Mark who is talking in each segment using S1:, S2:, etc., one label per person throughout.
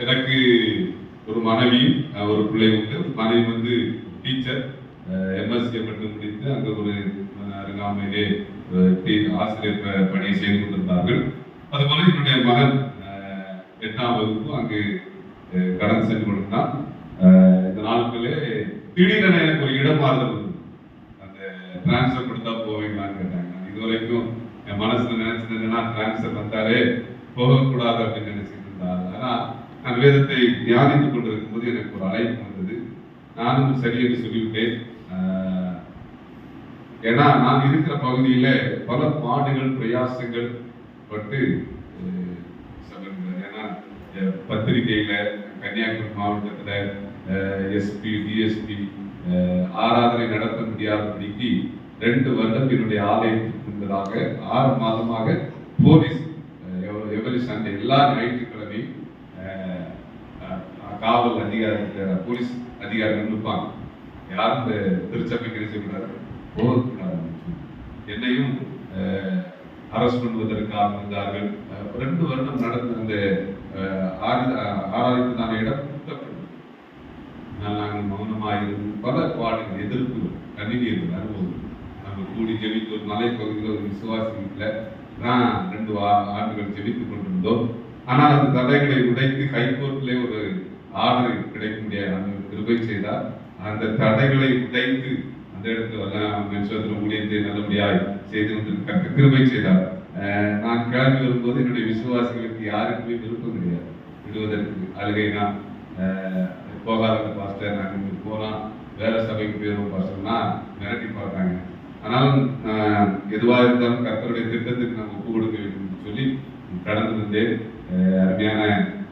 S1: எனக்கு ஒரு மனைவி ஒரு பிள்ளை உண்டு. மனைவி வந்து டீச்சர், எம்எஸ்சி மட்டும் முடித்து அங்கே ஒரு அருகாமையிலே ஆசிரியர் பணியை செய்து கொண்டிருந்தார்கள். அதுபோல என்னுடைய மகன் 8ஆம் வகுப்பு அங்கு கடந்து சென்று கொண்டிருந்தான். இந்த நாட்களே திடீரென எனக்கு ஒரு இடம் மாறுதல் அந்த டிரான்ஸ்ஃபர் கொடுத்தா போவீங்களான்னு கேட்டாங்க. இதுவரைக்கும் என் மனசுல நினைச்சது என்னன்னா டிரான்ஸ்ஃபர் வந்தாலே போகக்கூடாது அப்படின்னு நினைச்சிட்டு இருந்தாங்க. ஆனா நான் வேதத்தை தியானித்துக் கொண்டிருக்கும் போது எனக்கு ஒரு அழைப்பு வந்தது. நானும் சரி என்று சொல்லிவிட்டேன். ஏன்னா நான் இருக்கிற பகுதியில பல பாடுகள் பிரயாசங்கள் பட்டு ஏன்னா பத்திரிகையில கன்னியாகுமரி மாவட்டத்துல எஸ்பி டிஎஸ்பி ஆராதனை நடத்த முடியாதபடிக்கு 2 வருடம் என்னுடைய ஆலயத்துக்கு முன்பதாக 6 மாதமாக போலீஸ் எவரி சண்டே எல்லா ஞாயிற்றுக்கிழமையும் காவல் அதிகாரி போலீஸ் அதிகாரிகள் இருப்பாங்க. யாரும் இந்த திருச்சபைக்கு என்ன செய்யக்கூடாது, போகக்கூடாது. என்னையும் அரசு பண்ணுவதற்காக வந்தார்கள். 2 வருடம் நடந்த அந்த ஆராய்ச்சிக்கான இடம் நாங்கள் மௌனமாயிருந்து பல பாடுகள் எதிர்ப்புகள் கண்ணீர் அனுபவம். நம்ம கூடி ஜெபித்து ஒரு மலைப்பகுதியில் ஒரு விசுவாசிகள் நான் 2 ஆண்டுகள் ஜெபித்துக் கொண்டிருந்தோம். ஆனால் அந்த தடைகளை உடைத்து ஹைகோர்ட்ல ஒரு ஆர்டர் கிடைக்க முடியாது கிருபை செய்தார். அந்த தடைகளை உடைத்து அந்த இடத்துல ஊழியத்தை நல்லபடியாய் செய்து வந்து கிருபை செய்தார். நான் கிளம்பி வரும்போது என்னுடைய விசுவாசிகளுக்கு யாருக்குமே விருப்பம் கிடையாது விடுவதற்கு. அழுகை நான் போகாத பாஸ்டர், நாங்கள் போனா வேற சபைக்கு போயிடும் பாஸ்டர்னா மிரட்டி பார்த்தாங்க. ஆனாலும் எதுவாக இருந்தாலும் கர்த்தருடைய திட்டத்துக்கு நம்ம ஒப்பு கொடுக்க வேண்டும் சொல்லி கடந்து வந்தேன். அருமையான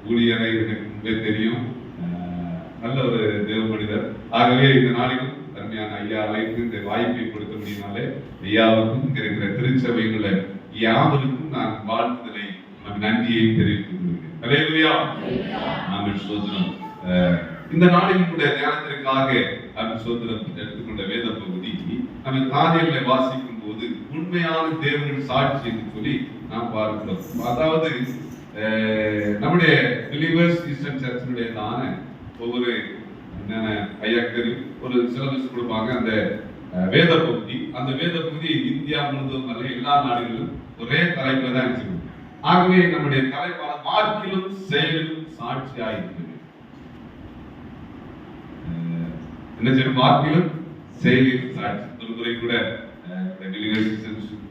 S1: ஊழியரை எனக்கு முன்பே தெரியும், நல்ல ஒரு தேவ மனிதர். ஆகவே இந்த நாளிலும் அருமையான ஐயா அழைத்து இந்த வாய்ப்பை கொடுக்க முடியுமாலே ஐயாவுக்கும் இங்க இருக்கிற திருச்சபைகள யாவருக்கும் நான் வாழ்த்துதலை நன்றியை தெரிவித்துக் கொள்கிறேன். அல்லேலூயா, ஆமென், ஸ்தோத்திரம். இந்த நாளில் கூட தியானத்திற்காக சோதனம் எடுத்துக்கொண்ட வேத பகுதி நம்ம காதியலை வாசிக்கும் போது உண்மையான தேவனின் சாட்சி என்று சொல்லி நாம் பார்க்கிறோம். அதாவது நம்முடைய பிலீவர்ஸ் கிறிஸ்டியன் சர்ச்சினுடைய தான ஒவ்வொரு ஐயாக்கள் ஒரு சிலபஸ் கொடுப்பாங்க. அந்த வேத பகுதி, அந்த வேத பகுதி இந்தியா முழுவதும் அல்ல எல்லா நாடுகளிலும் ஒரே தலைப்புல தான் இருந்துச்சு. ஆகவே நம்முடைய தலைப்பான வாக்கிலும் செயலிலும் சாட்சியாயிருக்கிறது. என்ன செய்யும், வாக்கிலும் செயலிலும் சாட்சி. ஒரு முறை கூட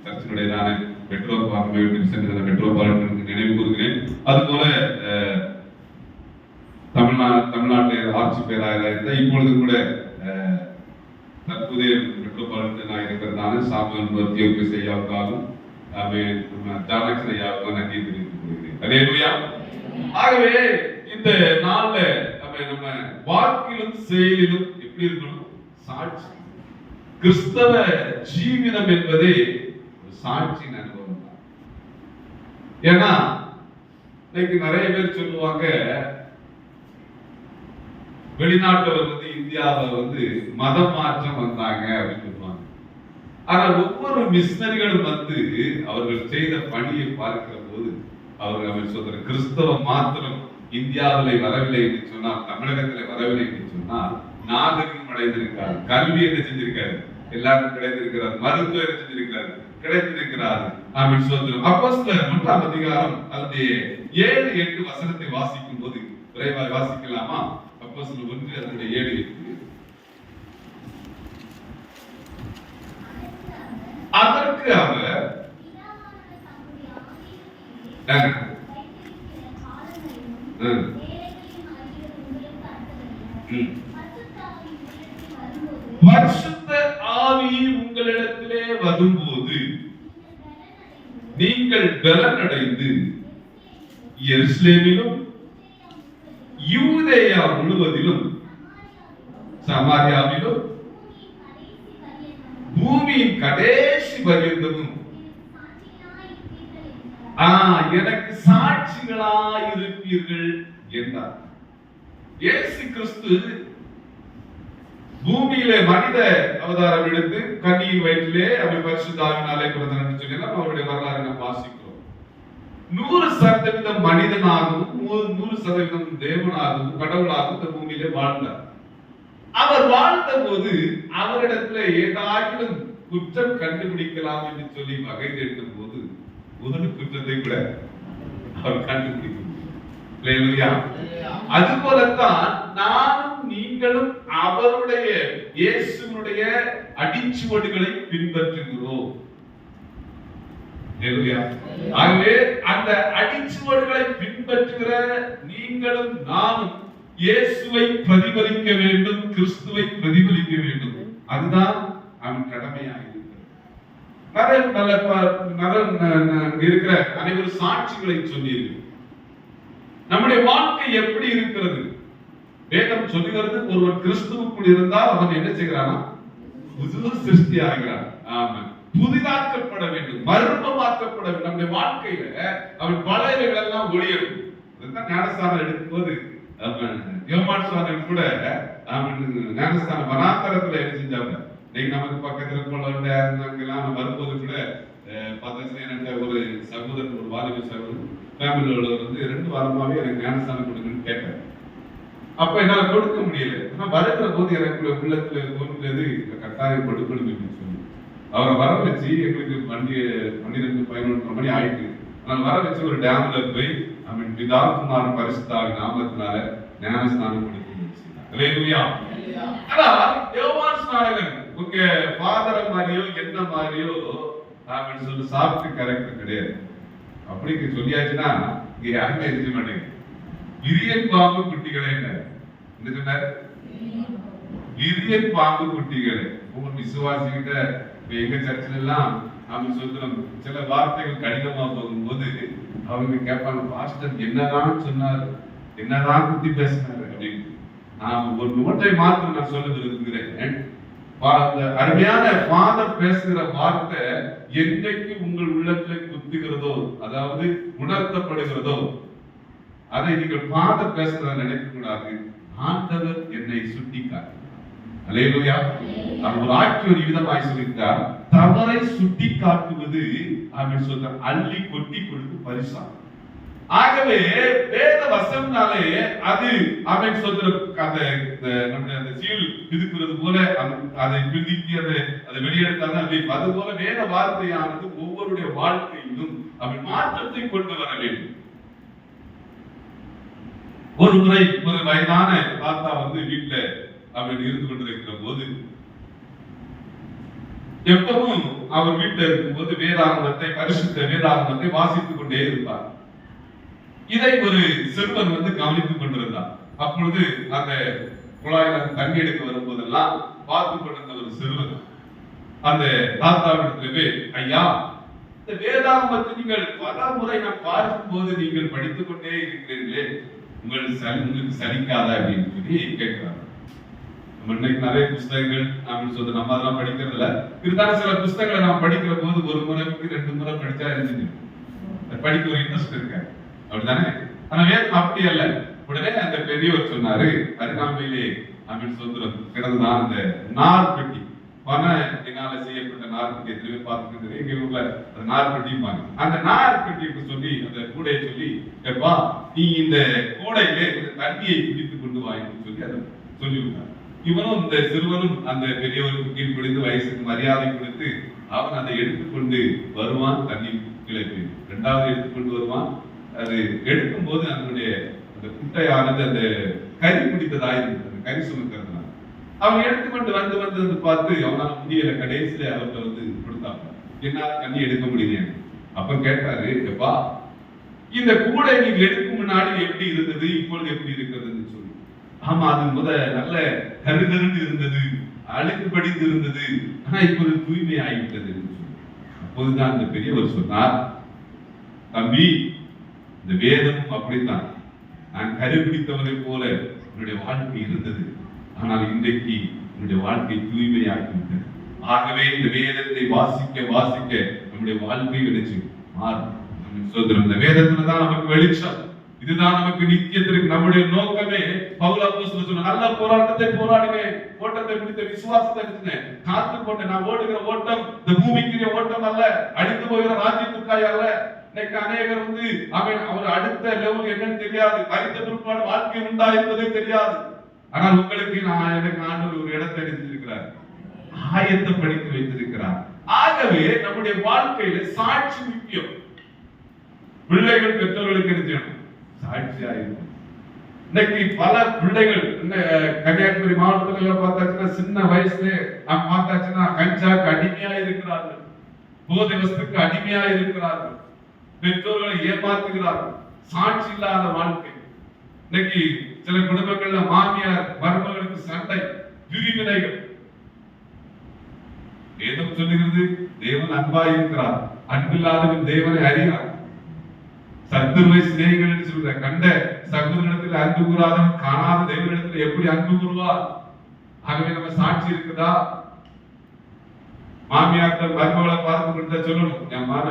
S1: சர்ச்சினுடையதான மெட்ரோபாலிட்டன் நினைவு கூறுகிறேன். அதுபோல தமிழ்நாட்டில் ஆட்சி பேராக இருந்த இப்பொழுது கூட தற்போதைய மெட்ரோபாலிட்டனாக இருக்கிறதான சாமுவேல் தியோபிஸ் ஐயாவுக்காகவும் ஜானக்சன் ஐயாவுக்காக நன்றி தெரிவித்துக் கொள்கிறேன். அல்லேலூயா. ஆகவே இந்த நாள்ல நம்ம வாக்கிலும் செயலிலும் எப்படி இருக்கணும், சாட்சி. கிறிஸ்தவ ஜீவிதம் என்பதே ஒரு சாட்சியின் அனுபவம் தான். ஏன்னா இன்னைக்கு நிறைய பேர் சொல்லுவாங்க வெளிநாட்டவர் வந்து இந்தியாவில் மதம் மாற்றம் வந்தாங்க அப்படின்னு சொல்லுவாங்க. ஆனா ஒவ்வொரு மிஷனரிகளும் அவர்கள் செய்த பணியை பார்க்கிற போது அவர்கள் சொல்ற கிறிஸ்தவ மாத்திரம் இந்தியாவில் வரவில்லை என்று சொன்னால், தமிழகத்தில் வரவில்லை என்று சொன்னால் நாகரிகம் அடைந்திருக்காரு, கல்வி என்ன செஞ்சிருக்காரு, எல்லாரும் கிடைத்திருக்கிறார், மருத்துவம் என்ன செஞ்சிருக்கிறாரு, கிடைத்திருக்கிறார். அப்போஸ்தலர் 1ஆம் அதிகாரம் அதனுடைய 7-8 வசனத்தை வாசிக்கும் போது விரைவாக வாசிக்கலாமா? அப்போஸ்தலர் 1 அதனுடைய 7-8. அதற்கு அவர் பரிசுத்த ஆவி உங்களிடத்திலே வரும்போது நீங்கள் பலனடைந்து எருசலேமிலும் யூதேயா முழுவதிலும் சமாரியாவிலும் பூமியின் கடைசி பரியந்தமும் எனக்கு சாட்சிகளாய் இருப்பீர்கள் என்றார். இயேசு கிறிஸ்து பூமியிலே மனித அவதாரம் எடுத்து கன்னியின் வயிற்றிலே அவர் பரிசுத்த ஆவியினாலே பிறந்தார் என்று சொல்லி அவருடைய வரலாறு நாம் வாசிக்கிறோம். 100% மனிதனாகவும் 100% தேவனாகவும் கடவுளாகவும் இந்த பூமியிலே வாழ்ந்தார். அவர் வாழ்ந்த போது அவரிடத்துல ஏதாயிலும் குற்றம் கண்டுபிடிக்கலாம் என்று சொல்லி வகை தேடும் போது ஒரு குற்றத்தை கூட அவர் கண்டுபிடிக்க முடியும். அது போலத்தான் நானும் நீங்களும் அவருடைய இயேசுனுடைய அடிச்சுவடுகளை பின்பற்றுகிறோம். ஆகவே அந்த அடிச்சுவடுகளை பின்பற்றுகிற நீங்களும் நானும் இயேசுவை பிரதிபலிக்க வேண்டும், கிறிஸ்துவை பிரதிபலிக்க வேண்டும். அதுதான் அவன் கடமையாக இருக்கிற அனைவரும் சாட்சிகளை சொன்னீர்கள். நம்முடைய வாழ்க்கை எப்படி இருக்கிறது? வேதம் சொல்லுகிறது, ஒருவன் கிறிஸ்துவுக்குள் இருந்தால் அவன் என்ன செய்கிறானா? புது சிருஷ்டி ஆகிறான். ஆமாம், புதிதாக்கப்பட வேண்டும், மர்மமாக்கப்பட வேண்டும். நம்முடைய வாழ்க்கையில அவன் பழையவைகள் எல்லாம் ஒளியரும். ஞானஸ்தானம் எடுக்கும் போது யோவான் சுவாமி கூட ஞானஸ்தானம் வனாந்தரத்துல என்ன செஞ்சாங்க. இன்னைக்கு நமக்கு பக்கத்துல போலாம் வரும்போது கூட பார்த்தீங்கன்னா ஒரு சகோதரன், ஒரு வாலிப சகோதரன் ஃபேமிலியோட வந்து 2 வாரமாவே எனக்கு ஞானஸ்தானம் கொடுங்கன்னு கேட்டேன். அப்ப என்னால கொடுக்க முடியல. ஆனா வருகிற போது எனக்கு உள்ளத்துல தோன்றது கட்டாயம் கொடுக்கணும் அப்படின்னு சொல்லி அவரை வர வச்சு, எங்களுக்கு 12-11 மணி ஆயிட்டு, ஆனால் வர வச்சு ஒரு டேம்ல போய் அவன் பிதா குமாரன் பரிசுத்த நாமத்தினால ஞானஸ்நானம் கொடுத்து உங்க ஃபாதர மாதிரியோ என்ன மாதிரியோ அப்படின்னு சொல்லி சாப்பிட்டு கரெக்ட் கிடையாது. அப்படி சொல்லியாச்சுன்னா இங்க யாருமே எழுத மாட்டேங்க. விரியன் பாம்பு குட்டிகளே என்ன சொன்னாரு? விரியன் பாம்பு குட்டிகளே. உங்க விசுவாசிகிட்ட எங்க சர்ச்சில் எல்லாம் அவங்க சொல்றோம், சில வார்த்தைகள் கடினமா போகும்போது அவங்க கேட்பாங்க, பாஸ்டர் என்னதான் சொன்னார், என்னதான் குத்தி பேசினாரு அப்படின்னு. நான் ஒரு நோட்டை மாத்திரம் நான் சொல்ல விரும்புகிறேன். அருமையான ஃபாதர் பேசுகிற வார்த்தை என்னைக்கு உங்கள் உள்ளத்துல குத்துகிறதோ, அதாவது உணர்த்தப்படுகிறதோ, அதை நீங்கள் ஃபாதர் பேசுறத நினைக்க கூடாது. ஆண்டவர் என்னை சுட்டிக்காட்டு. அல்லேலூயா. அவர் ஒரு ஆட்சி ஒரு விதமாய் சொல்லியிருக்கார், தவறை சுட்டி காட்டுவது அப்படின்னு சொல்ற அள்ளி கொட்டி கொடுத்து பரிசா. ஆகவே வேத வசனம்னாலே அது அவன் சொல்ற அந்த சீல் பிதுக்குறது போல அதை பிதுக்கி அதை வெளியெடுத்தாங்க. அது போல வேத வார்த்தையானது ஒவ்வொருடைய வாழ்க்கையிலும் அவன் மாற்றத்தை கொண்டு வர வேண்டும். ஒரு முறை ஒரு வயதான தாத்தா வந்து வீட்டுல அவன் இருந்து கொண்டிருக்கிற போது, எப்பவும் அவர் வீட்டில் இருக்கும்போது வேதாகமத்தை, பரிசுத்த வேதாகமத்தை வாசித்துக் கொண்டே இருப்பார். இதை ஒரு சிறுவன் வந்து கவனித்துக் கொண்டிருந்தார். அப்பொழுது அந்த குழாயில தண்ணி எடுக்க வரும்போதெல்லாம் பார்த்து கொண்டிருந்த ஒரு சிறுவன் அந்த தாத்தாவிடத்திலே, ஐயா, இந்த வேதாகமத்தை நீங்கள் பல முறை நான் பார்க்கும் போது நீங்கள் படித்துக் கொண்டே இருக்கிறீர்களே, உங்களுக்கு சலிக்காதா அப்படின்னு சொல்லி கேட்கிறாங்க. இன்னைக்கு நிறைய புஸ்தகங்கள் அப்படின்னு சொல்றது நம்ம அதெல்லாம் படிக்கிறது இல்ல. இருந்தாலும் சில புஸ்தகங்களை நாம் படிக்கிற போது ஒரு முறைக்கு 2 முறை படிச்சா இருந்துச்சு படிக்க ஒரு இன்ட்ரெஸ்ட் இருக்க, அப்படித்தானே? ஆனா வேதம் அப்படி அல்ல. உடனே அந்த பெரியவர் சொன்னாரு, அருகாமையிலே அப்படின்னு சொல்றது கிடந்துதான் அந்த நார்பெட்டி, பனையினால செய்யப்பட்ட நார்பெட்டி. எத்தனை பேர் பார்த்துக்கிறது? எங்க ஊர்ல அந்த நார்பெட்டிப்பாங்க. அந்த நார்பெட்டிக்கு சொல்லி அந்த கூடையை சொல்லி, எப்பா நீ இந்த கூடையிலே தண்ணியை பிடித்துக் கொண்டு வா என்று சொல்லி அதை சொல்லிவிட்டார். இவனும் இந்த சிறுவனும் அந்த பெரியவருக்கு கீழ்ப்படிந்து வயசுக்கு மரியாதை கொடுத்து அவன் அதை எடுத்துக்கொண்டு வருவான். தண்ணி கிளப்பி 2வது எடுத்துக்கொண்டு வருவான். அது எடுக்கும் போது அதனுடைய அந்த குட்டையானது அந்த கறி பிடித்ததாயிருந்தது, அந்த கறி சுமக்கிறதுனால அவன் எடுத்துக்கொண்டு வந்து பார்த்து அவனால முடியல. கடைசியில அவர்கிட்ட வந்து கொடுத்தாங்க, என்ன தண்ணி எடுக்க முடியல. அப்ப கேட்டாரு, எப்பா இந்த கூடை நீங்க எடுக்கும் முன்னாடி எப்படி இருந்தது, இப்பொழுது எப்படி இருக்கிறதுன்னு சொல்லி. ஆமா, அது நல்ல கருகருன்னு இருந்தது, அழுக்கு படித்து இருந்தது, ஆனா இப்போது தூய்மை ஆகிவிட்டது. அப்போதுதான் அந்த பெரியவர் சொன்னார், தம்பி இந்த வேதம் அப்படித்தான். நான் கருபிடித்தவனை போல என்னுடைய வாழ்க்கை இருந்தது, ஆனால் இன்றைக்கு என்னுடைய வாழ்க்கை தூய்மையாகிவிட்டது. ஆகவே இந்த வேதத்தை வாசிக்க வாசிக்க நம்முடைய வாழ்க்கை வெளிச்சு மாறும். இந்த வேதத்துலதான் நமக்கு வெளிச்சம், இதுதான் நமக்கு நித்தியத்திற்கு நம்முடைய நோக்கமே. பவுல் அப்போஸ்தலன் சொன்ன, நல்ல போராட்டத்தை போராடினேன், ஓட்டத்தை முடித்த விசுவாசத்தை எடுத்தேன், காத்து கொண்டேன். நான் ஓடுகிற ஓட்டம் இந்த பூமிக்குரிய ஓட்டம் அல்ல, அழிந்து போகிற ராஜ்யத்துக்காய் அல்ல, இன்னைக்கு அநேகர் வந்து அவர் அடுத்த லெவல் என்னன்னு தெரியாது, மரித்த பிற்பாடு வாழ்க்கை உண்டா என்பதே தெரியாது. ஆனால் உங்களுக்கு எனக்கு ஆண்டவர் ஒரு இடத்தை எடுத்திருக்கிறார், ஆயத்தப்படுத்தி வைத்திருக்கிறார். ஆகவே நம்முடைய வாழ்க்கையில சாட்சி முக்கியம். பிள்ளைகள் பெற்றோர்களுக்கு என்ன செய்யணும்? சாட்சியா இருக்கும். இன்னைக்கு பல பிள்ளைகள் கன்னியாகுமரி மாவட்டத்துல பார்த்தாச்சுன்னா சின்ன வயசுல நாம் பார்த்தாச்சுன்னா கஞ்சாக்கு அடிமையா இருக்கிறார்கள், போதை வஸ்துக்கு அடிமையா இருக்கிறார்கள், பெற்றோர்களை ஏமாத்துகிறார்கள், சாட்சி இல்லாத வாழ்க்கை. இன்னைக்கு சில குடும்பங்கள்ல மாமியார் மருமகளுக்கு சண்டை, பிரிவினைகள். வேதம் சொல்லுகிறது தேவன் அன்பா இருக்கிறார், அன்பில்லாதவன் தேவனை அறிகிறார். சத்துருவை சிநேகிகள் சொல்ற கண்ட சகோதரனிடத்தில் அன்பு கூறாதவன் காணாத தேவனிடத்தில் எப்படி அன்பு கூறுவார்? ஆகவே நம்ம சாட்சி இருக்குதா? மாமியார் மருமகளை பார்த்து கொண்டு சொல்லணும்,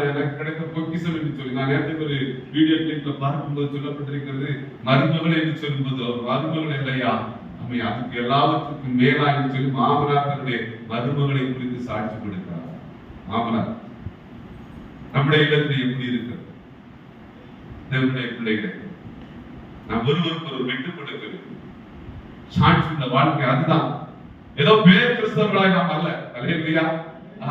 S1: எனக்கு கிடைத்த பொக்கிஷம் என்று சொல்லி. நான் நேரத்துக்கு ஒரு வீடியோ கிளிப்ல பார்க்கும்போது சொல்லப்பட்டிருக்கிறது, மருமகள் என்று சொல்லும்போது அவர் மருமகள் இல்லையா, அவை அதுக்கு எல்லாவற்றுக்கும் மேலா என்று சொல்லி மாமனார் தன்னுடைய மருமகளை குறித்து சாட்சி கொடுக்கிறார். மாமனார் நம்முடைய இல்லத்தில் எப்படி இருக்கிறது? தேவனுடைய பிள்ளைகளை நாம் ஒருவருக்கு ஒரு விட்டு கொடுக்கிறது சாட்சி உள்ள வாழ்க்கை. அதுதான் ஏதோ பேர் கிறிஸ்தவர்களாய் நாம் அல்ல. அல்லேலூயா.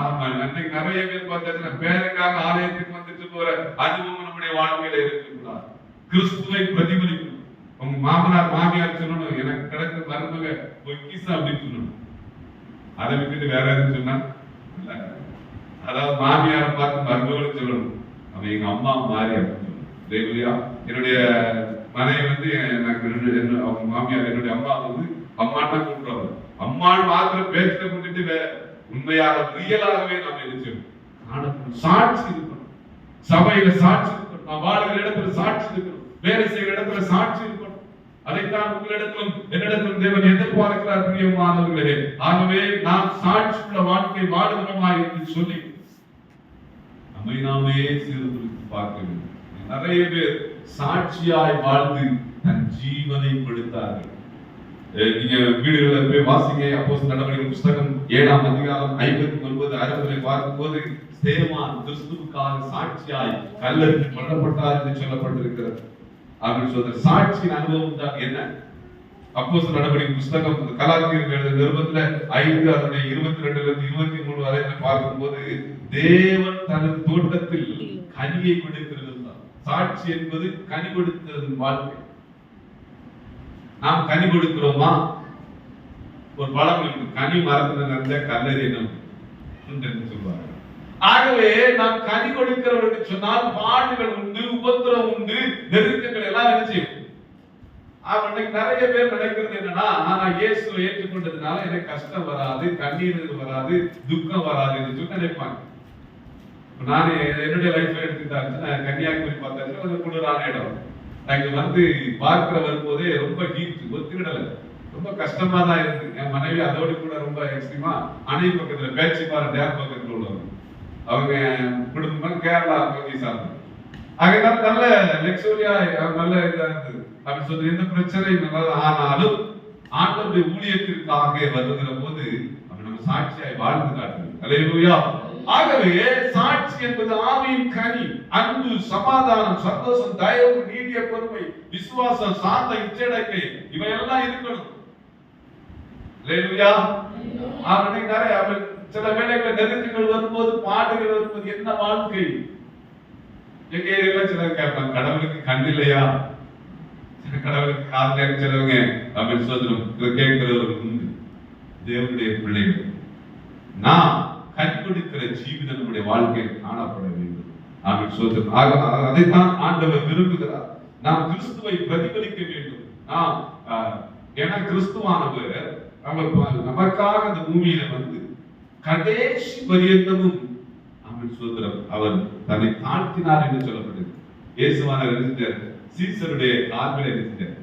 S1: ஆமா, அன்னைக்கு நிறைய பேர் பார்த்தாச்சுன்னா பேருக்காக ஆலயத்துக்கு வந்துட்டு போற அதுவும் நம்முடைய வாழ்க்கையில இருக்கக்கூடாது. கிறிஸ்துவை பிரதிபலிக்கணும். உங்க மாமனார் மாமியார் சொல்லணும், எனக்கு கிடைத்த மருமக பொக்கிஷம் அப்படின்னு சொல்லணும். அதை விட்டுட்டு வேற எதுவும் சொன்னா, அதாவது மாமியாரை பார்த்து மருமகளும் சொல்லணும், அவன் எங்க அம்மா மாறி அப்படின்னு சொல்லணும். என்னுடைய மனைவி வந்து எனக்கு அவங்க மாமியார் என்னுடைய அம்மா வந்து அம்மாட்டா கூப்பிடுறாங்க. அம்மாள் மாத்திர பேச்சுல கூட்டிட்டு உண்மையாக ரியலாகவே நாம் நினைச்சோம். சாட்சி இருக்கணும், சபையில சாட்சி இருக்கணும், நான் வாழ்கிற இடத்துல சாட்சி இருக்கணும், வேலை செய்கிற இடத்துல சாட்சி இருக்கணும். அதைத்தான் உங்களிடத்திலும் என்னிடத்திலும் தேவன் எதிர்பார்க்கிறார் பிரியமானவர்களே. ஆகவே நாம் சாட்சி உள்ள வாழ்க்கை வாழுகிறோமா என்று சொல்லி நம்மை நாமே சீர்திருத்தி பார்க்க வேண்டும். நிறைய பேர் சாட்சியாய் வாழ்ந்து தன் ஜீவனை கொடுத்தார்கள். நீங்க வீடுகளில் போய் வாசிங்க, அப்போஸ்தலர் நடவடிக்கைகள் புத்தகம் 7ஆம் அதிகாரம் 59, 60 பார்க்கும்போது ஸ்தேவான் கிறிஸ்துவுக்காக சாட்சியாய் கல்லெறிந்து கொல்லப்பட்டார் என்று சொல்லப்பட்டிருக்கிறது. அப்படின்னு சொல்ற சாட்சியின் அனுபவம் தான் என்ன? அப்போஸ்தலர் நடவடிக்கைகள் புத்தகம் கலாத்தியர் எழுதிய நிருபத்துல 5 அதனுடைய 22 23 வரை பார்க்கும்போது தேவன் தனது தோட்டத்தில் கனியை கொடுக்கிறது. சாட்சி என்பது கனி கொடுக்கிறது வாழ்க்கை. நாம் கனி கொடுக்கிறோமா? ஒரு பழம் இருக்கு, கனி மரத்துல நிறைந்த கல்லறியணும் சொல்வாங்க. ஆகவே நாம் கனி கொடுக்கிறவர்கள் சொன்னால் பாடுகள் உண்டு, உபத்திரம் உண்டு, நெருக்கங்கள் எல்லாம் என்ன செய்யும்? அன்னைக்கு நிறைய பேர் நினைக்கிறது என்னன்னா, நான் இயேசுவை ஏற்றுக்கொண்டதுனால எனக்கு கஷ்டம் வராது, கண்ணீர் வராது, துக்கம் வராது என்று சொல்லி நினைப்பாங்க. நான் என்னுடைய லைஃப்ல எடுத்துக்கிட்டாச்சுன்னா கன்னியாகுமரி பார்த்தாச்சுன்னா கொஞ்சம் குளிரான இடம். அங்க வந்து பார்க்கிற வரும்போதே ரொம்ப ஹீட், ஒத்துக்கிடல, ரொம்ப கஷ்டமா தான் இருக்கு. என் மனைவி அதோடு கூட ரொம்ப எக்ஸ்ட்ரீமா அணை பக்கத்துல பேச்சிப்பாறை டேம் பக்கத்துல உள்ளவங்க, அவங்க குடும்பம் கேரளா பகுதி சார்ந்து. அதனால நல்ல லக்ஸூரியா நல்ல இதா இருந்தது அப்படின்னு சொல்லி எந்த பிரச்சனையும் நல்லது. ஆனாலும் ஆண்டவருடைய ஊழியத்திற்காக வருகிற போது அவன் நம்ம சாட்சியாய் வாழ்ந்து காட்டுது. அல்லேலூயா. ஆகவே சாட்சி என்பது ஆவியின் கனி. அன்பு, சமாதானம், சந்தோஷம், தயவு, நீடிய பொறுமை, விசுவாசம், சாந்த, இச்சடக்கை இவையெல்லாம் இருக்கணும். அல்லேலூயா. அவனுக்கு நிறைய சில வேளைகளில் நெருக்கங்கள் வரும்போது, பாடுகள் வரும்போது என்ன வாழ்க்கை? எங்க ஏரியால சிலர் கேட்பாங்க, கடவுளுக்கு கண் இல்லையா? கடவுளுக்கு காதல சிலவங்க அப்படின்னு சொல்லுவோம். கேட்கிறவர்கள் உண்டு. தேவனுடைய பிள்ளைகள் நான் கற்படுக்கிற ஜீவிதம் நம்முடைய வாழ்க்கையில் காணப்பட வேண்டும். ஆமென் சொல்லுவோம். அதைத்தான் ஆண்டவர் விரும்புகிறார். நாம் கிறிஸ்துவை பிரதிபலிக்க வேண்டும். ஏன்னா கிறிஸ்துவானவர் அவர் நமக்காக இந்த பூமியில வந்து கடைசி பரியந்தமும் ஆமென் சொல்லுவோம் அவர் தன்னை தாழ்த்தினார் என்று சொல்லப்பட்டது. இயேசுவானவர் இருந்துட்டார், சீசருடைய கால்களை இருந்துட்டார்.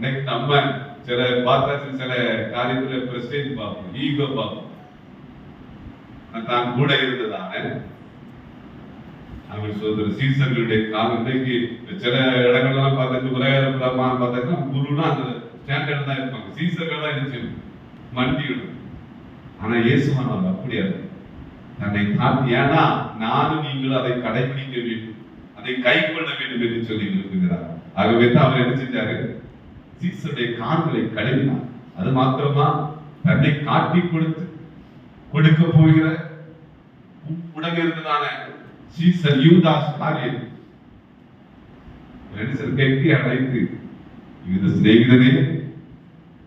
S1: இன்னைக்கு நம்ம சில பார்த்தாச்சு, சில காரியத்துல பிரஸ்டேஜ் பார்ப்போம், ஈகோ பார்ப்போம். தான் கூட இருந்ததான அவர் சொல்ற சீசர்களுடைய காலம். இன்னைக்கு சில இடங்கள்லாம் பார்த்தாச்சு, உலகமான பார்த்தாச்சுன்னா குருனா அந்த ஸ்டாண்டர்ட் தான் இருப்பாங்க, சீசர்கள் தான் இருந்துச்சு மண்டிவிடும். ஆனா இயேசுவானவர் அப்படியா தன்னை தாழ்த்தி, ஏன்னா நானும் நீங்களும் அதை கடைபிடிக்க வேண்டும், அதை கை கொள்ள வேண்டும் என்று சொல்லி விரும்புகிறார். ஆகவே தான் அவர் என்ன செஞ்சாரு, சீசருடைய கால்களை கழுவினார். அது மாத்திரமா, தன்னை காட்டி கொடுக்க போகிற உடனே இருந்ததான சீசர் யூதாஸ் காரியர் கெட்டி அழைத்து, யூத சிநேகிதனே,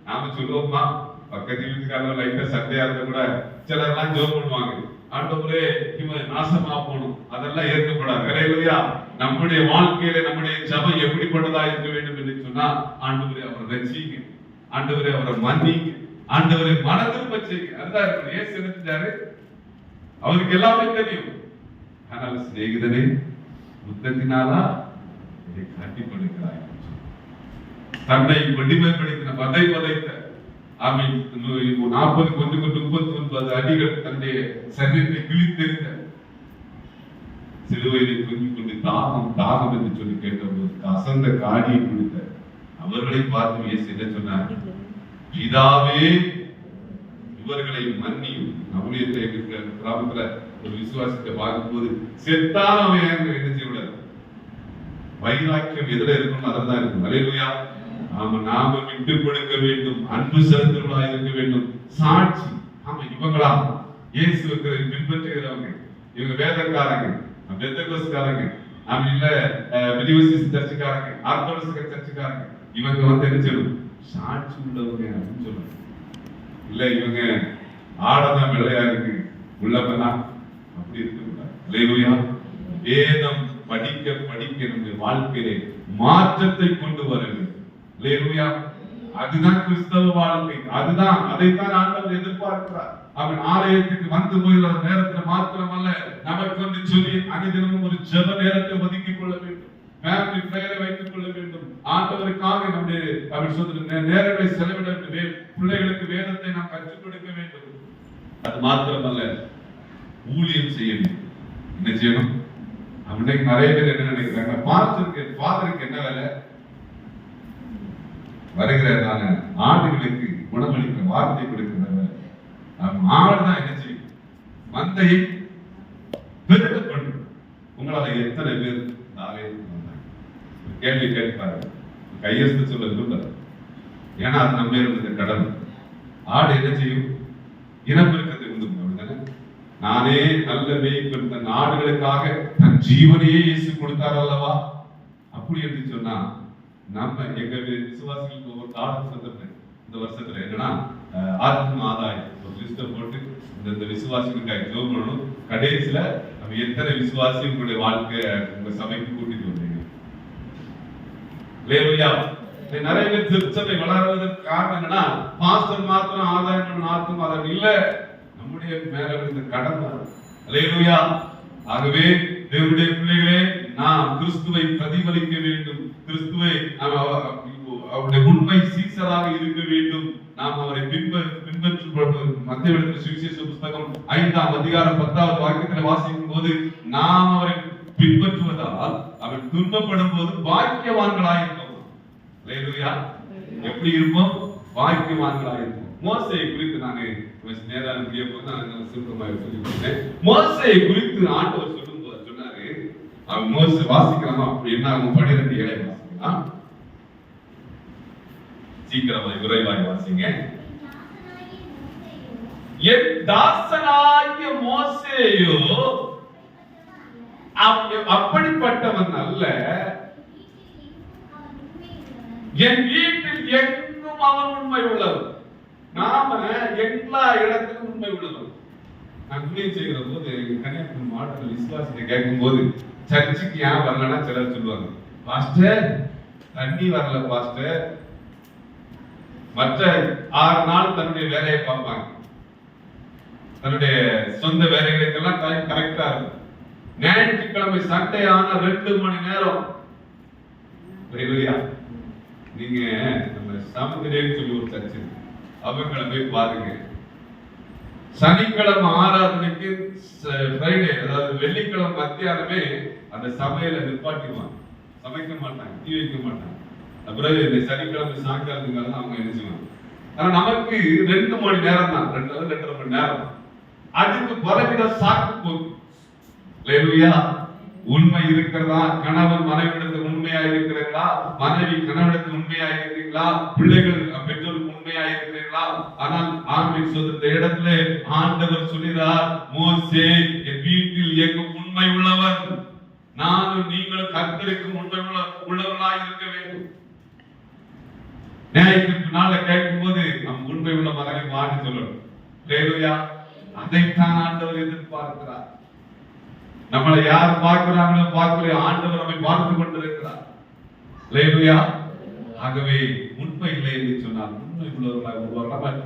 S1: நாம சொல்லுவோமா, பக்கத்து வீட்டுக்காரங்க லைட்டா சண்டையா இருந்த கூட சிலர்லாம் ஜோம் பண்ணுவாங்க, ஆண்டவரே இவன் நாசமா போகணும், அதெல்லாம் ஏற்கப்படாது. இல்லையா? நம்முடைய வாழ்க்கையில நம்முடைய ஜபம் எப்படிப்பட்டதா இருக்க வேண்டும் என்று சொன்னா, ஆண்டவரே அவரை ரட்சிங்க, ஆண்டவரே அவரை மன்னிங்க, ஆண்டவரை மனதிரும்ப செய்யுங்க. அதுதான் ஏசு என்ன செஞ்சாரு, அவருக்கு எல்லாமே தெரியும். ஆனால் சிநேகிதனே, புத்தத்தினாலா இதை காட்டி கொடுக்கிறாய், தன்னை வடிமைப்படுத்தின வதைத்த அவன் 40 39 அடிகள் தன்னுடைய சரீரத்தை கிழித்தெறிந்த சிலுவையிலே தொங்கிக் கொண்டு தாகம் என்று சொல்லி கேட்டபோது அசந்த காடியை கொடுத்த அவர்களை பார்த்து இயேசு என்ன சொன்னார், பிதாவே இவர்களை மன்னியும். அவனுடைய கிராமத்துல ஒரு விசுவாசத்தை பார்க்கும்போது செத்தான அவன் என்ன செய்யக்கூடாது, வைராக்கியம் எதுல இருக்கணும், அதெல்லாம் இருக்கும். அல்லேலூயா. நாம விட்டு கொடுக்க வேண்டும், அன்பு செலுத்துவதா இருக்க வேண்டும், சாட்சி. ஆமா, இவங்களா இயேசுவை பின்பற்றுகிறவங்க, இவங்க வேதக்காரங்க, பெந்தகோஸ்காரங்க, நாம இல்ல மெதிவசிஸ் சர்ச்சுக்காரங்க, ஆர்த்தோடாக்ஸ் சர்ச்சுக்காரங்க, இவங்க என்ன செய்யணும், சாட்சி உள்ளவங்க அப்படின்னு சொல்லுவாங்க. இல்ல இவங்க ஆடதான் வெள்ளையா இருக்கு உள்ளவங்கதான், அப்படி இருக்கக்கூடாது. அல்லேலூயா. வேதம் படிக்க நம்முடைய வாழ்க்கையிலே மாற்றத்தை கொண்டு வர வேண்டும். அல்லேலூயா. அதுதான் கிறிஸ்தவ வாழ்க்கை, அதுதான், அதைத்தான் ஆண்டவர் எதிர்பார்க்கிறார். அவன் ஆலயத்துக்கு வந்து போகிற நேரத்துல மாத்திரமல்ல, நமக்கு வந்து சொல்லி அனைதினமும் ஒரு ஜெப நேரத்தை ஒதுக்கிக் கொள்ள வேண்டும், ஃபேமிலி பிரேயரை வைத்துக் கொள்ள வேண்டும், ஆண்டவருக்காக நம்முடைய அவர் சொல்ற நேரங்களை செலவிட வேண்டும், பிள்ளைகளுக்கு வேதத்தை நாம் கற்றுக் கொடுக்க வேண்டும். அது மாத்திரமல்ல, ஊழியம் செய்ய வேண்டும். என்ன செய்யணும்? அவனுக்கு நிறைய பேர் என்ன நினைக்கிறாங்க, ஃபாதருக்கு என்ன வேலை, வருகிற ஆடுகளுக்கு உணவளிக்கிற வார்த்தை கொடுக்கிற வேலை. ஆடுதான் என்ன செய்யும், மந்தையை பெருக்க பண்ணும். உங்களால எத்தனை பேர் கேள்வி கேட்பாரு, கையெழுத்து சொல்ல விரும்புறாரு, ஏன்னா அது நம்ம இருந்த கடமை. ஆடு என்ன செய்யும், இனப்பெருக்கத்தை உண்டு. அப்படிதானே? நானே நல்ல மேய்ப்பன், தன் ஆடுகளுக்காக தன் ஜீவனையே இயேசு கொடுத்தார் அல்லவா? அப்படி என்று சொன்னா நம்ம எங்க விசுவாசிகளுக்கு ஒரு காலம் சொல்றேன். இந்த வருஷத்துல என்னன்னா ஆத்ம ஆதாயம் ஒரு லிஸ்ட போட்டு இந்த விசுவாசிகளுக்காக ஜெபம் பண்ணணும். கடைசியில நம்ம எத்தனை விசுவாசி உங்களுடைய வாழ்க்கை உங்க சபைக்கு கூட்டிட்டு வந்தீங்க. அல்லேலூயா. நிறைய பேர் திருச்சபை வளர்வதற்கு காரணம் என்னன்னா, பாஸ்டர் மாத்திரம் ஆதாயம் பண்ண ஆத்ம ஆதாயம் இல்ல, நம்முடைய மேல இருந்த கடமை. அல்லேலூயா. ஆகவே தேவனுடைய பிள்ளைகளே, நாம் கிறிஸ்துவை பிரதிபலிக்க வேண்டும், கிறிஸ்துவை அவருடைய உண்மை சீசராக இருக்க வேண்டும். நாம் அவரை பின்பற்ற மத்திய சுவிசேஷ புத்தகம் 5ஆம் அதிகாரம் 10வது வாக்கியத்தில் வாசிக்கும் போது, நாம் அவரை பின்பற்றுவதால் அவன் துன்பப்படும் போது பாக்கியவான்களாயிருக்கும். அல்லேலூயா. எப்படி இருப்போம்? பாக்கியவான்களாயிருக்கும். மோசேயை குறித்து நான் நேரம் சுருக்கமாக சொல்லிவிட்டேன். மோசேயை குறித்து ஆண்டவர் சொல்லும் போது சொன்னாரு, அவன் மோசே வாசிக்கலாமா? அப்படி என்ன ஆகும்? 12 வாசிக்கலாம், சீக்கிரமாய் விரைவாய் வாசிங்க. என் தாசனாகிய மோசேயோ அப்படிப்பட்டவன் அல்ல, என் வீட்டில் எங்கும் அவன் உண்மை உள்ளவன். நாம எல்லா இடத்திலும் உண்மை உள்ளவன். நான் ஊழியம் செய்கிற போது கன்னியாகுமரி மாவட்டத்தில் விசுவாசத்தை கேட்கும் போது, சர்ச்சுக்கு ஏன் வரலன்னா சிலர் சொல்லுவாங்க, பாஸ்டர் தண்ணி வரல பாஸ்டர். மற்ற 6 நாள் தன்னுடைய வேலையை பார்ப்பாங்க, தன்னுடைய சொந்த வேலைகளுக்கெல்லாம் டைம் கரெக்டா இருக்கும். ஞாயிற்றுக்கிழமை சண்டே ஆன 2 மணி நேரம். நீங்க நம்ம சாமந்திரேன்னு சொல்லி ஒரு சர்ச்சு, அவங்களை போய் பாருங்க. சனிக்கிழமை ஆராதனைக்கு ஃப்ரைடே, அதாவது வெள்ளிக்கிழமை மத்தியானமே அந்த சமையலை நிப்பாட்டிடுவாங்க, சமைக்க மாட்டாங்க, தீ வைக்க மாட்டாங்க. அப்புறம் இந்த சனிக்கிழமை சாயங்காலத்துக்கு அவங்க என்ன செய்வாங்க. ஆனா நமக்கு 2 மணி நேரம் தான், 2 2.5 மணி நேரம். அதுக்கு பலவித சாக்கு போக்கு. அல்லேலூயா. உண்மை இருக்கிறதா? கணவன் மனைவிடத்தில் உண்மையா இருக்கிறீர்களா? மனைவி கணவனிடத்தில் உண்மையா இருக்கிறீங்களா? பிள்ளைகள் பெற்றோருக்கு உண்மையா இருக்கிறீர்களா? ஆனால் ஆமென் சொல்ற இடத்துல ஆண்டவர் சொல்கிறார், மோசே என் வீட்டில் எங்கும் உண்மை உள்ளவர், நானும் நீங்களும் கர்த்தருக்கு உண்மை உள்ளவர்களாய் இருக்க வேண்டும். நியாயத்திற்கு நாள கேட்கும் போது நம் உண்மை உள்ள மகனை மாற்றி சொல்லணும். அல்லேலூயா. அதைத்தான் ஆண்டவர் எதிர்பார்க்கிறார். நம்மளை யார் பார்க்கிறாங்களோ பார்க்கலையோ ஆண்டவர் நம்மை பார்த்து கொண்டிருக்கிறார். அல்லேலூயா. ஆகவே உண்மை இல்லை என்று சொன்னால் உண்மை உள்ளவர்களாக உருவாக்கலாம்.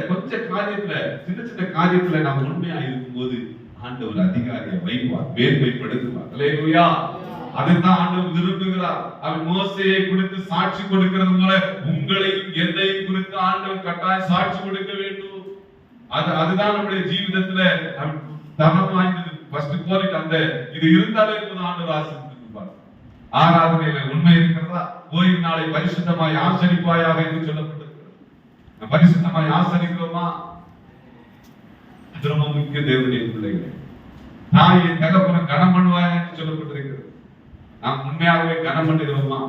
S1: கொஞ்ச காரியத்துல சின்ன சின்ன காரியத்துல நாம் உண்மையா இருக்கும்போது ஆண்டவர் அதிகாரியை வைப்பார், மேன்மைப்படுத்துவார். அல்லேலூயா. அதைத்தான் ஆண்டவர் விரும்புகிறார். அவர் மோசேயை குறித்து சாட்சி கொடுக்கிறது போல உங்களையும் என்னையும் குறித்து ஆண்டவர் கட்டாயம் சாட்சி கொடுக்க வேண்டும். அதுதான் நம்முடைய ஜீவிதத்துல தரம் வாய்ந்தது. ஃபர்ஸ்ட் குவாலிட்டி அந்த இது இருந்தாலே ஆண்டவர் ஆசீர்வதிப்பார். ஆராதனையில உண்மை இருக்கிறதா? ஓய்வு நாளை பரிசுத்தமாய் ஆசரிப்பாயாக என்று சொல்லப்பட்டிருக்கிறது. பரிசுத்தமாய் ஆசரிக்கிறோமா? அது ரொம்ப முக்கிய. தேவனுடைய பிள்ளைகளை தாயை தகப்பன கனம் பண்ணுவாயா என்று சொல்லப்பட்டிருக்கிறது. நாம் உண்மையாகவே கனம் பண்ணுகிறோமா?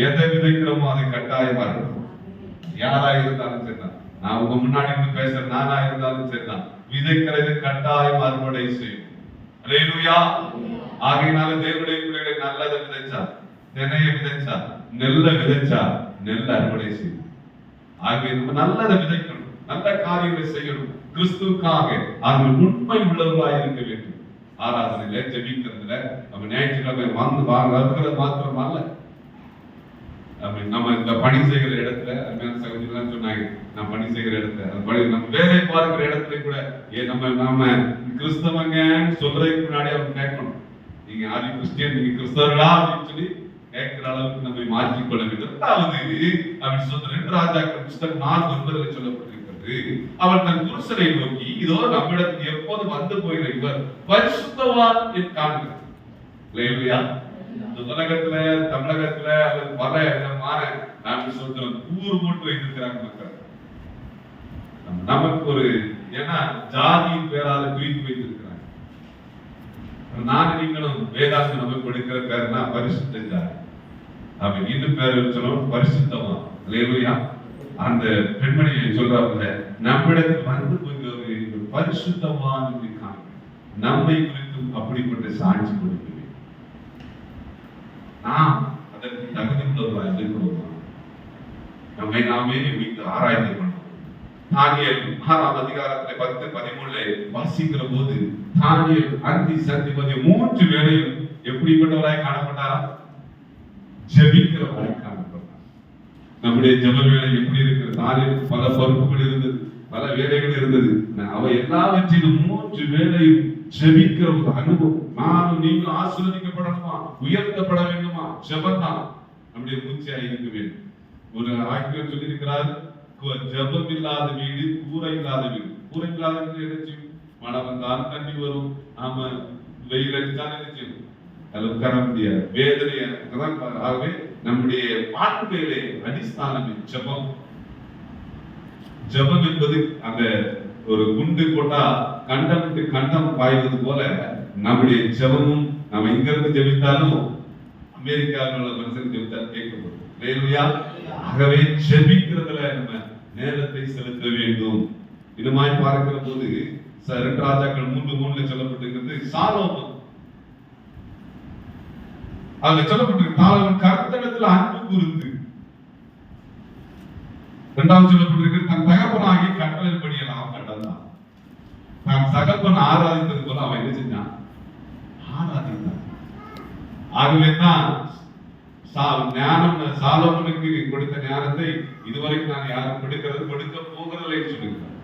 S1: எதை விதைக்கிறோமோ அதை கட்டாயமா இருக்கும். யாரா இருந்தாலும் சரிதான், நான் உங்க முன்னாடி இருந்து பேசுற நானா இருந்தாலும் சரிதான், விதைக்கிறது கட்டாயம் அறுவடை செய்யும். அல்லேலூயா. ஆகையினால தேவனுடைய பிள்ளைகளை நல்லதை விதைச்சா, தினைய விதைச்சா, நெல்ல விதைச்சா நெல்ல அறுவடை செய்யும். ஆகவே நம்ம நல்லதை விதைக்கணும், நல்ல காரியங்களை செய்யணும். கிறிஸ்துவுக்காக அவர்கள் உண்மை உள்ளவர்களாக இருக்க வேண்டும். ஆராதனையில ஜெபிக்கிறதுல நம்ம ஞாயிற்றுக்கிழமை வந்து வருகிறது மாத்திரம் அல்ல, நம்ம இந்த பணி செய்கிற இடத்துல அருமையான சகோதரிகள் சொன்னாங்க, நான் பணி செய்கிற இடத்துல நம்ம வேலை பார்க்கிற இடத்துல கூட நம்ம கிறிஸ்தவங்க சொல்றதுக்கு முன்னாடி அவங்க கேட்கணும், நீங்க யாரும் கிறிஸ்டியன், நீங்க கிறிஸ்தவர்களா அப்படின்னு சொல்லி கேட்கிற அளவுக்கு நம்மை மாற்றிக்கொள்ள வேண்டும். அவன் சொல்ற 2 ராஜாக்கள் புத்தகம் 4:9 சொல்லப்பட்டிருக்கிறது. அவன் தன் புருஷனை நோக்கி, இதோ நம்மிடத்தில் எப்போது வந்து போகிற இவர் பரிசுத்தவான் என்று காண்கிறார். அல்லேலூயா. உலகத்துல தமிழகத்துல அல்லது பல விதமான நாம் சொல்றோம் ஊர் போட்டு வைத்திருக்கிறாங்க மக்கள். நமக்கு ஒரு ஏன்னா ஜாதியின் பேரால பிரித்து வைத்திருக்கிறாங்க. நான் நீங்களும் வேதாந்த நமக்கு கொடுக்கிற பேர்னா பரிசுத்த ஜாதி. அவன் இன்னும் பேர் சொல்லணும் பரிசுத்தமா. அல்லேலூயா. அந்த பெண்மணியை சொல்றாங்க, நம்மிடத்தில் வந்து போகிறவர்கள் பரிசுத்தவான் என்று காண்க, நம்மை குறித்தும் அப்படிப்பட்ட சாட்சி கொடுக்க வேண்டும். நாம் அதற்கு தகுதி உள்ளவர்களாக இருக்கிறோமா? நம்மை நாமே வைத்து ஆராய்ந்து கொண்டோம். தானியேல் 6ஆம் அதிகாரத்துல 10-13 வாசிக்கிற போது தானியேல் அந்தி சந்தி மதிய 3 வேளையும் எப்படிப்பட்டவராய் காணப்பட்டாரா? ஜெபிக்கிறவராய் காணப்பட்டார். நம்முடைய ஜெப வேலை எப்படி இருக்கிறது? தானியேல் பல பொறுப்புகள் இருந்தது, பல வேலைகள் இருந்தது. அவை எல்லாவற்றிலும் 3 வேளையும் ஜெபிக்கிற ஒரு அனுபவம். நானும் நீங்களும் ஆசீர்வதிக்கப்படணுமா, உயர்த்தப்பட வேண்டுமா? ஜெபம்தான் நம்முடைய மூச்சாய் இருக்க வேண்டும். ஒரு ஆய்வர் சொல்லி இருக்கிறார், ஜெபம் இல்லாத வீடு கூரை இல்லாத வீடு. கூரை இல்லாத வீடு என்ன? மழை வந்தாலும் தண்ணி வரும், நாம வெயில் அடித்தாலும் என்ன செய்யும்? அது உட்கார முடியாது, வேதனையா. ஆகவே நம்முடைய வாழ்க்கையிலே அடிஸ்தானம் ஜெபம். ஜெபம் என்பது அந்த ஒரு குண்டு போட்டா கண்டம் விட்டு கண்டம் பாய்வது போல நம்முடைய ஜெபமும் நம்ம இங்க இருந்து ஜெபித்தாலும் அமெரிக்காவில் உள்ள மனுஷன் ஜெபித்தால் கேட்கப்படும். அல்லேலூயா. ஆகவே ஜெபிக்கிறதுல நம்ம நேரத்தை செலுத்த வேண்டும். இதுமாய் பார்க்கிற போது 2 ராஜாக்கள் 3:3 சொல்லப்பட்டிருக்கிறது. சாலோமோன் அதுல சொல்லப்பட்டிருக்கு, சாலோமோன் கர்த்தரிடத்தில் அன்பு கூர்ந்து. 2வது சொல்லப்பட்டிருக்கு, தன் தகப்பனாகி கட்டளைப்படியெல்லாம் நடந்தான். தான் தகப்பன் ஆராதித்தது போல அவன் என்ன செஞ்சான்? ஆராதித்தான். ஆகவேதான் ஞானம் சாலோமோனுக்கு கொடுத்த ஞானத்தை இதுவரைக்கும் நான் யாரும் கொடுக்க போகிறதில்லை சொல்லுகிறார்.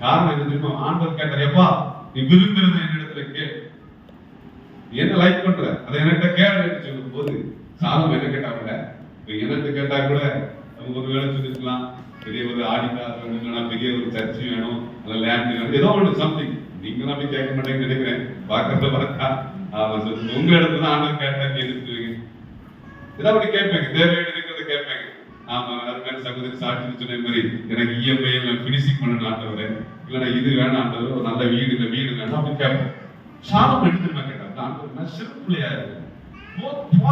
S1: காரணம் என்ன தெரியுமா? ஆண்டவர் கேட்டார், எப்பா நீ விரும்புறது என்னிடத்துல கேள், என்ன லைக் பண்ற அதை என்கிட்ட கேள்வி சொல்லும் போது சாலோமோன் என்ன கேட்டாங்க? என்கிட்ட கேட்டா கூட ஒரு வேலை சொல்லிருக்கலாம், பெரிய ஒரு ஆடிக்கார் வேணும், பெரிய ஒரு சர்ச்சு வேணும், அல்ல லேண்ட் வேணும், ஏதோ ஒன்று சம்திங். நீங்க நம்பி கேட்க மாட்டேன்னு நினைக்கிறேன். பார்க்கறத பார்த்தா உங்க இடத்துல ஆண்டவர் கேட்டா கேட்டுருவீங்க, ஏதாவது கேட்பேங்க, தேவையான இருக்கிறத கேட்பேங்க. ஆமா, அதுமாதிரி சகோதரி சாட்சி சொன்ன மாதிரி எனக்கு இஎம்ஐ ஃபினிஷிங் பண்ண ஆண்டவர், இல்லைன்னா இது வேணாம் ஆண்டவர், ஒரு நல்ல வீடு இல்லை வீடு வேணும் அப்படின்னு கேட்பேன். சாபம் எடுத்துமா கேட்டாங்க. ஆண்டவர் சிறு பிள்ளையா இருக்கு